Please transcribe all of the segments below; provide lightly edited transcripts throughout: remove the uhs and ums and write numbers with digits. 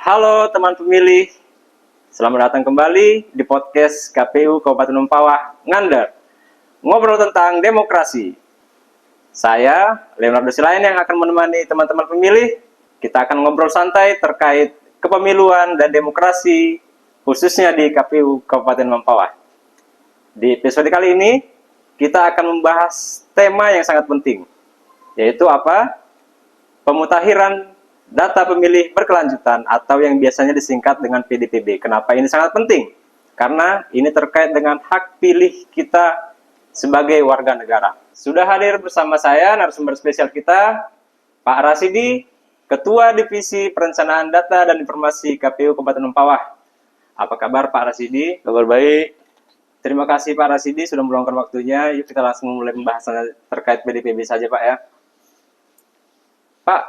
Halo teman pemilih, selamat datang kembali di podcast KPU Kabupaten Mempawah, Ngandar. Ngobrol tentang demokrasi. Saya, Leonardo Silain yang akan menemani teman-teman pemilih. Kita akan ngobrol santai terkait kepemiluan dan demokrasi, khususnya di KPU Kabupaten Mempawah. Di episode kali ini, kita akan membahas tema yang sangat penting, yaitu apa? Pemutakhiran data pemilih berkelanjutan atau yang biasanya disingkat dengan PDPB. Kenapa ini sangat penting? Karena ini terkait dengan hak pilih kita sebagai warga negara. Sudah hadir bersama saya narasumber spesial kita, Pak Rasidi, Ketua Divisi Perencanaan Data dan Informasi KPU Kabupaten Mempawah. Apa kabar Pak Rasidi? Kabar baik. Terima kasih Pak Rasidi sudah meluangkan waktunya. Yuk kita langsung mulai pembahasan terkait PDPB saja Pak ya. Pak,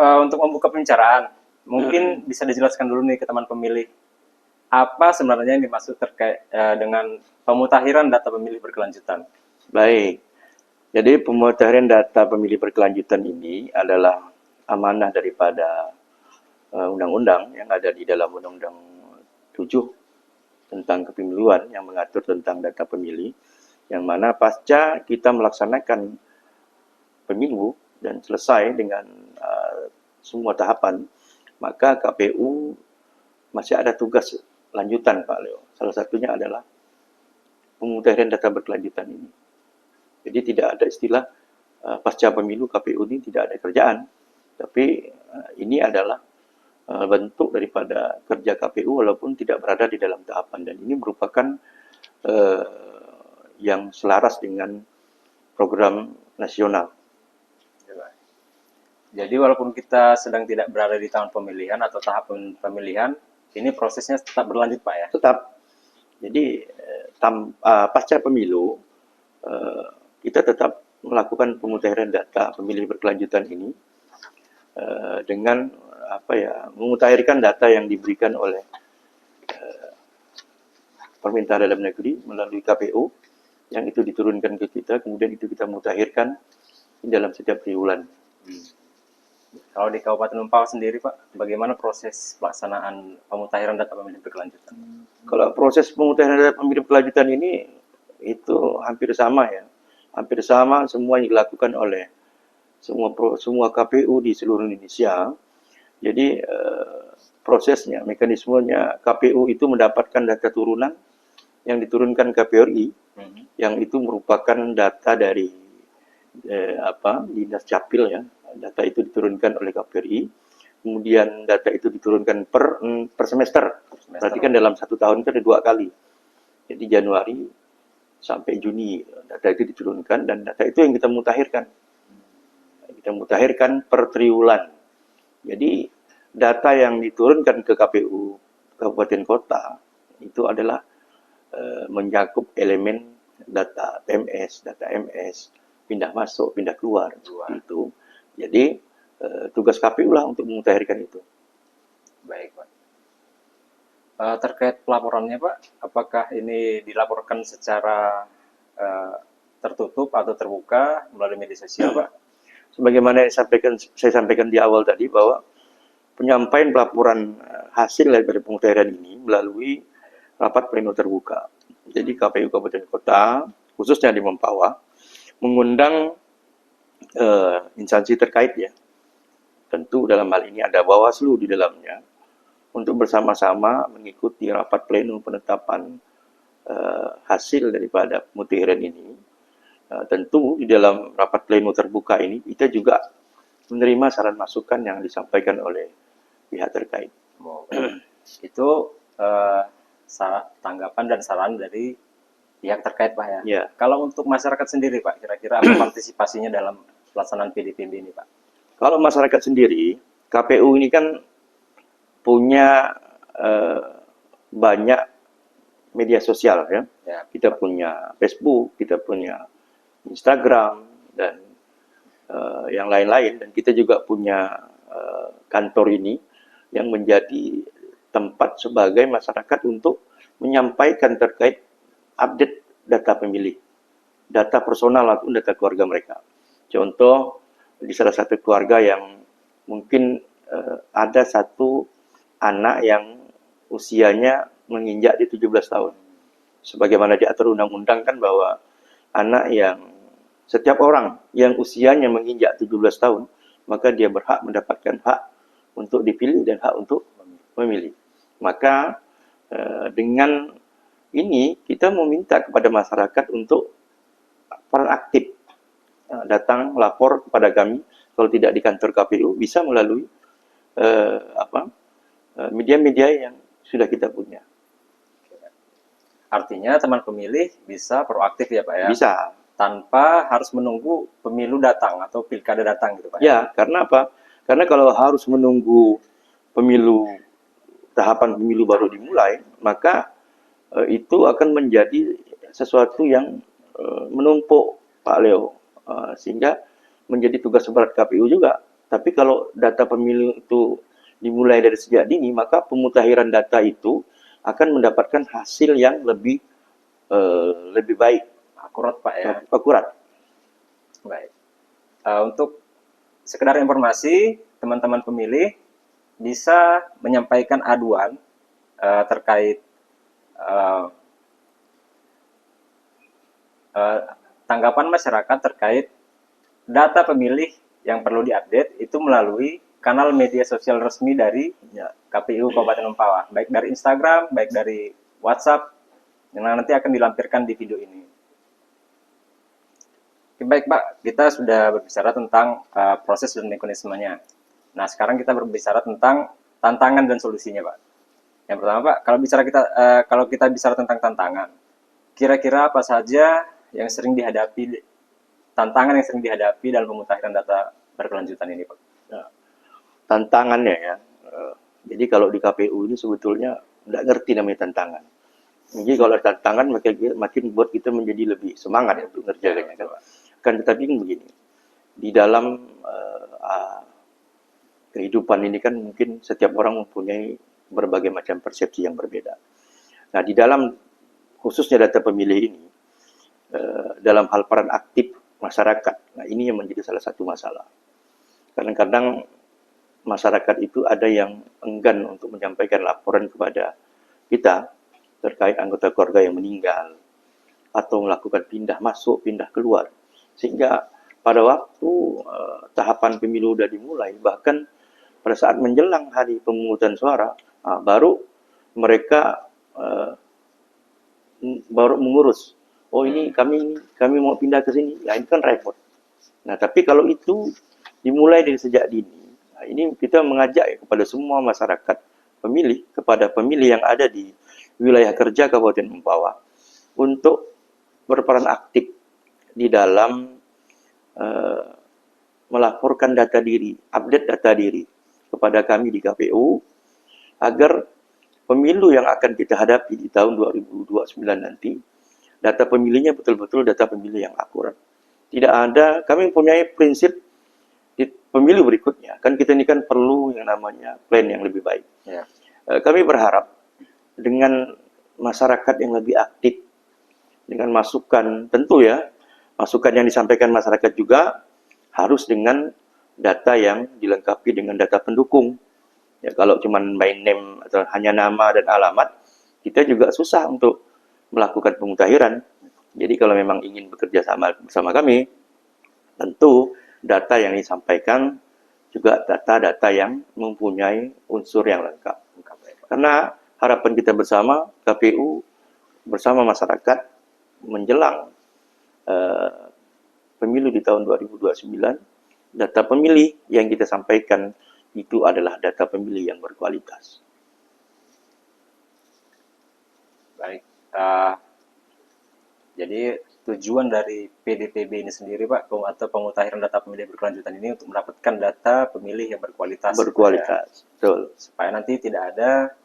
untuk membuka pembicaraan, mungkin bisa dijelaskan dulu nih ke teman pemilih, apa sebenarnya yang dimaksud terkait dengan pemutakhiran data pemilih berkelanjutan? Baik. Jadi pemutakhiran data pemilih berkelanjutan ini adalah amanah daripada undang-undang yang ada di dalam Undang-Undang 7 tentang kepemiluan yang mengatur tentang data pemilih, yang mana pasca kita melaksanakan pemilu dan selesai dengan semua tahapan, maka KPU masih ada tugas lanjutan Pak Leo. Salah satunya adalah pemutakhiran data berkelanjutan ini. Jadi tidak ada istilah pasca pemilu KPU ini tidak ada kerjaan, tapi ini adalah bentuk daripada kerja KPU walaupun tidak berada di dalam tahapan, dan ini merupakan yang selaras dengan program nasional. Jadi walaupun kita sedang tidak berada di tahun pemilihan atau tahap pemilihan, ini prosesnya tetap berlanjut Pak ya? Tetap. Jadi pasca pemilu kita tetap melakukan pemutakhiran data pemilih berkelanjutan ini dengan memutakhirkan data yang diberikan oleh Permintaan Dalam Negeri melalui KPU, yang itu diturunkan ke kita, kemudian itu kita mutakhirkan dalam setiap triwulan. Kalau di Kabupaten Mempawah sendiri Pak, bagaimana proses pelaksanaan pemutakhiran data pemilih berkelanjutan? Kalau proses pemutakhiran data pemilih berkelanjutan ini itu hampir sama ya, hampir sama semua yang dilakukan oleh semua KPU di seluruh Indonesia. Jadi prosesnya, mekanismenya, KPU itu mendapatkan data turunan yang diturunkan KPRI, yang itu merupakan data dari Dinas Capil ya. Data itu diturunkan oleh KPRI, kemudian data itu diturunkan per semester. Berarti kan dalam satu tahun itu ada 2 kali. Jadi Januari sampai Juni data itu diturunkan, dan data itu yang kita mutakhirkan. Kita mutakhirkan per triwulan. Jadi data yang diturunkan ke KPU Kabupaten Kota itu adalah mencakup elemen data TMS, data MS, pindah masuk, pindah keluar. Itu. Jadi tugas KPU lah untuk memutakhirkan itu. Baik Pak. Terkait pelaporannya Pak, apakah ini dilaporkan secara tertutup atau terbuka melalui media sosial Pak? Sebagaimana saya sampaikan di awal tadi, bahwa penyampaian pelaporan hasil dari pemutakhiran ini melalui rapat pleno terbuka. Jadi KPU Kabupaten Kota, khususnya di Mempawah, mengundang instansi terkait ya. Tentu dalam hal ini ada Bawaslu di dalamnya, untuk bersama-sama mengikuti rapat pleno penetapan hasil daripada pemutakhiran ini. Tentu di dalam rapat pleno terbuka ini kita juga menerima saran masukan yang disampaikan oleh pihak terkait. Itu tanggapan dan saran dari pihak terkait Pak ya. Ya. Kalau untuk masyarakat sendiri Pak, kira-kira apa partisipasinya dalam pelaksanaan PDPB ini Pak? Kalau masyarakat sendiri, KPU ini kan punya banyak media sosial ya. Kita punya Facebook, kita punya Instagram, dan yang lain-lain, dan kita juga punya kantor ini yang menjadi tempat sebagai masyarakat untuk menyampaikan terkait update data pemilih, data personal atau data keluarga mereka. Contoh, di salah satu keluarga yang mungkin ada satu anak yang usianya menginjak di 17 tahun. Sebagaimana diatur undang-undang kan bahwa anak yang setiap orang yang usianya menginjak 17 tahun, maka dia berhak mendapatkan hak untuk dipilih dan hak untuk memilih. Maka dengan ini kita meminta kepada masyarakat untuk peran aktif, datang lapor kepada kami. Kalau tidak di kantor KPU bisa melalui media-media yang sudah kita punya. Artinya teman pemilih bisa proaktif ya Pak ya? Bisa. Tanpa harus menunggu pemilu datang atau pilkada datang gitu Pak ya? Karena apa? Karena kalau harus menunggu tahapan pemilu baru dimulai, maka itu akan menjadi sesuatu yang menumpuk Pak Leo, sehingga menjadi tugas berat KPU juga. Tapi kalau data pemilu itu dimulai dari sejak dini, maka pemutakhiran data itu akan mendapatkan hasil yang lebih baik, akurat Pak ya. Akurat. Baik. Untuk sekedar informasi, teman-teman pemilih bisa menyampaikan aduan terkait tanggapan masyarakat terkait data pemilih yang perlu diupdate itu melalui kanal media sosial resmi dari KPU Kabupaten Mempawah, baik dari Instagram, baik dari WhatsApp, yang nanti akan dilampirkan di video ini. Oke, baik Pak, kita sudah berbicara tentang proses dan mekanismenya. Nah, sekarang kita berbicara tentang tantangan dan solusinya, Pak. Yang pertama, Pak, kalau kita bicara tentang tantangan, kira-kira apa saja yang sering dihadapi, tantangan yang sering dihadapi dalam pemutakhiran data berkelanjutan ini, Pak? Nah, tantangannya ya, jadi kalau di KPU ini sebetulnya nggak ngerti namanya tantangan. Jadi kalau ada tantangan makin buat kita menjadi lebih semangat untuk ngerjakannya kan. Kan tetapi kan begini, di dalam kehidupan ini kan mungkin setiap orang mempunyai berbagai macam persepsi yang berbeda. Nah, di dalam khususnya data pemilih ini, dalam hal peran aktif masyarakat, nah ini yang menjadi salah satu masalah. Kadang-kadang masyarakat itu ada yang enggan untuk menyampaikan laporan kepada kita terkait anggota keluarga yang meninggal atau melakukan pindah masuk, pindah keluar. Sehingga pada waktu tahapan pemilu sudah dimulai, bahkan pada saat menjelang hari pemungutan suara, baru mereka baru mengurus. Oh ini kami mau pindah ke sini, ya ini kan repot. Nah tapi kalau itu dimulai dari sejak dini, nah, ini kita mengajak ya, kepada semua masyarakat pemilih, kepada pemilih yang ada di wilayah kerja Kabupaten Mempawah untuk berperan aktif di dalam melaporkan data diri, update data diri kepada kami di KPU agar pemilu yang akan kita hadapi di tahun 2029 nanti, data pemilihnya betul-betul data pemilih yang akurat. Tidak ada, kami mempunyai prinsip di pemilu berikutnya, kan kita ini kan perlu yang namanya plan yang lebih baik. Ya. Kami berharap dengan masyarakat yang lebih aktif, dengan masukan, tentu ya, masukan yang disampaikan masyarakat juga harus dengan data yang dilengkapi dengan data pendukung. Ya, kalau cuma by name atau hanya nama dan alamat, kita juga susah untuk melakukan pemutakhiran. Jadi kalau memang ingin bekerja sama bersama kami, tentu data yang disampaikan juga data-data yang mempunyai unsur yang lengkap. Karena harapan kita bersama, KPU bersama masyarakat menjelang pemilu di tahun 2029, data pemilih yang kita sampaikan itu adalah data pemilih yang berkualitas. Baik. Jadi tujuan dari PDPB ini sendiri Pak, atau pemutakhiran data pemilih berkelanjutan ini untuk mendapatkan data pemilih yang berkualitas. Berkualitas, betul. Supaya nanti tidak ada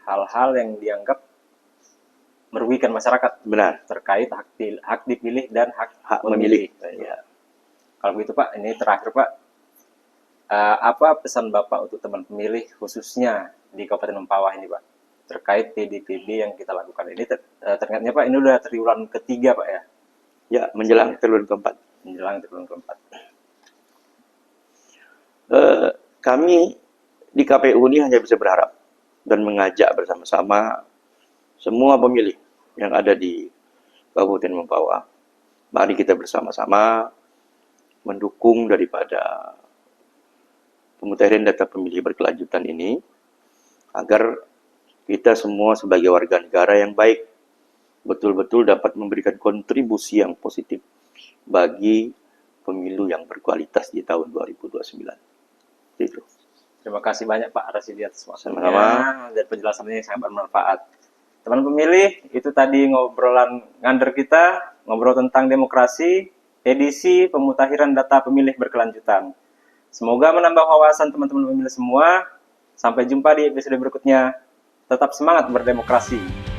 hal-hal yang dianggap merugikan masyarakat. Benar. Terkait hak dipilih dan hak memilih. Ya. Kalau begitu Pak, ini terakhir Pak, apa pesan Bapak untuk teman pemilih khususnya di Kabupaten Mempawah ini Pak, terkait PDPB yang kita lakukan ini? Ternyata Pak, ini udah triwulan ketiga Pak ya? Ya, menjelang triwulan keempat. Menjelang triwulan keempat. Kami di KPU ini hanya bisa berharap dan mengajak bersama-sama semua pemilih yang ada di Kabupaten Mempawah. Mari kita bersama-sama mendukung daripada pemutahiran data pemilih berkelanjutan ini agar kita semua sebagai warga negara yang baik betul-betul dapat memberikan kontribusi yang positif bagi pemilu yang berkualitas di tahun 2029. Itu. Terima kasih banyak Pak Rasidi atas waktunya Sama-sama. dan penjelasannya yang sangat bermanfaat. Teman pemilih, itu tadi ngobrolan ngander kita, ngobrol tentang demokrasi, edisi pemutahiran data pemilih berkelanjutan. Semoga menambah wawasan teman-teman pemilih semua. Sampai jumpa di episode berikutnya. Tetap semangat berdemokrasi.